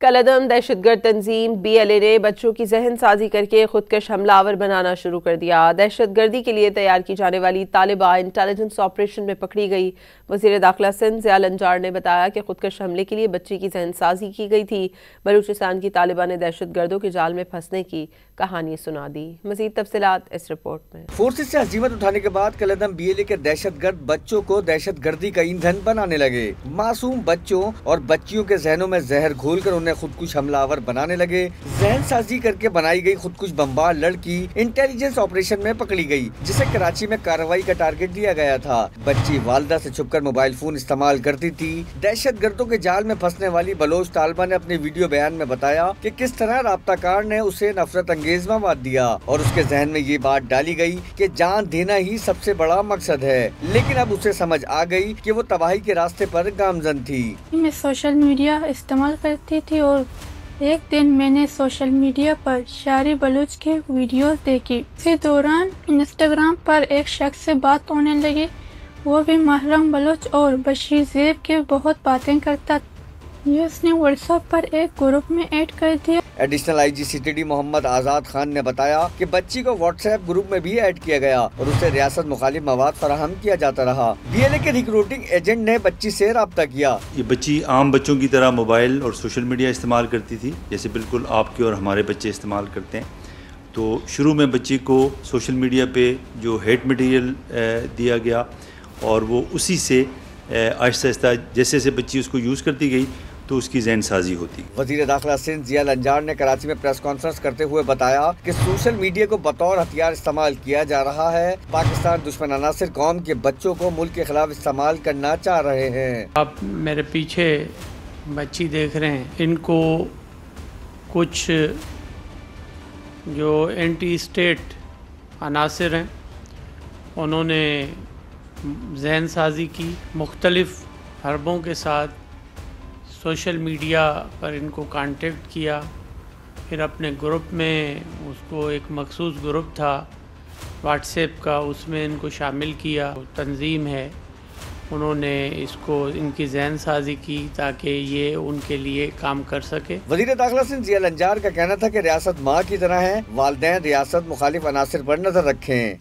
کالعدم دہشت گرد تنظیم BLA نے بچوں کی ذہن سازی کر کے خودکش حملہ آور بنانا شروع کر دیا۔ دہشت گردی کے لیے تیار کی جانے والی طالبہ انٹیلیجنس آپریشن میں پکڑی گئی۔ وزیر داخلہ سندھ ضیاء النجار نے بتایا کہ خودکش حملے کے لیے بچی کی ذہن سازی کی گئی تھی۔ بلوچستان کی طالبہ نے دہشت گردوں کے جال میں پھنسنے کی کہانی سنا دی۔ مزید تفصیلات اس رپورٹ میں۔ فورسز سے ہزیمت اٹھانے کے بعد کالعدم BLA کے دہشت گرد بچوں کو دہشت گردی کا ایندھن بنانے لگے۔ معصوم بچوں اور بچیوں کے ذہنوں میں زہر گھول کر انہیں خودکش حملہ آور بنانے لگے۔ ذہن سازی کر کے بنائی گئی خودکش بمبار لڑکی انٹیلیجنس آپریشن میں پکڑی گئی، جسے کراچی میں کارروائی کا ٹارگٹ دیا گیا تھا۔ بچی والدہ سے چھپ کر موبائل فون استعمال کرتی تھی۔ دہشت گردوں کے جال میں پھنسنے والی بلوچ طالبہ نے اپنے ویڈیو بیان میں بتایا کہ کس طرح رابطہ کار نے اسے نفرت انگیز مواد دیا اور اس کے ذہن میں یہ بات ڈالی گئی کہ جان دینا ہی سب سے بڑا مقصد ہے، لیکن اب اسے سمجھ آ گئی کہ وہ تباہی کے راستے پر گامزن تھی۔ میں سوشل میڈیا استعمال کرتی تھی اور ایک دن میں نے سوشل میڈیا پر شاعری بلوچ کے ویڈیوز دیکھی۔ اسی دوران انسٹاگرام پر ایک شخص سے بات ہونے لگی، وہ بھی محرم بلوچ اور بشیر زیب کے بہت باتیں کرتا تھا۔ یہ اس نے واٹس ایپ پر ایک گروپ میں ایڈ کر دیا۔ ایڈیشنل IG CTD محمد آزاد خان نے بتایا کہ بچی کو واٹس ایپ گروپ میں بھی ایڈ کیا گیا اور اسے ریاست مخالف مواد فراہم کیا جاتا رہا۔ BLA کے ریکروٹنگ ایجنٹ نے بچی سے رابطہ کیا۔ یہ بچی عام بچوں کی طرح موبائل اور سوشل میڈیا استعمال کرتی تھی، جیسے بالکل آپ کے اور ہمارے بچے استعمال کرتے ہیں۔ تو شروع میں بچی کو سوشل میڈیا پہ جو ہیٹ مٹیریل دیا گیا اور وہ اسی سے آہستہ آہستہ جیسے جیسے بچی اس کو یوز کرتی گئی تو اس کی ذہن سازی ہوتی۔ وزیر داخلہ سندھ ضیاء النجار نے کراچی میں پریس کانفرنس کرتے ہوئے بتایا کہ سوشل میڈیا کو بطور ہتھیار استعمال کیا جا رہا ہے۔ پاکستان دشمن عناصر قوم کے بچوں کو ملک کے خلاف استعمال کرنا چاہ رہے ہیں۔ آپ میرے پیچھے بچی دیکھ رہے ہیں، ان کو کچھ جو اینٹی اسٹیٹ عناصر ہیں انہوں نے ذہن سازی کی، مختلف حربوں کے ساتھ سوشل میڈیا پر ان کو کانٹیکٹ کیا، پھر اپنے گروپ میں اس کو ایک مخصوص گروپ تھا واٹس ایپ کا، اس میں ان کو شامل کیا۔ تنظیم ہے، انہوں نے اس کو ان کی ذہن سازی کی تاکہ یہ ان کے لیے کام کر سکے۔ وزیر داخلہ سندھ ضیاء النجار کا کہنا تھا کہ ریاست ماں کی طرح ہے، والدین ریاست مخالف عناصر پر نظر رکھیں۔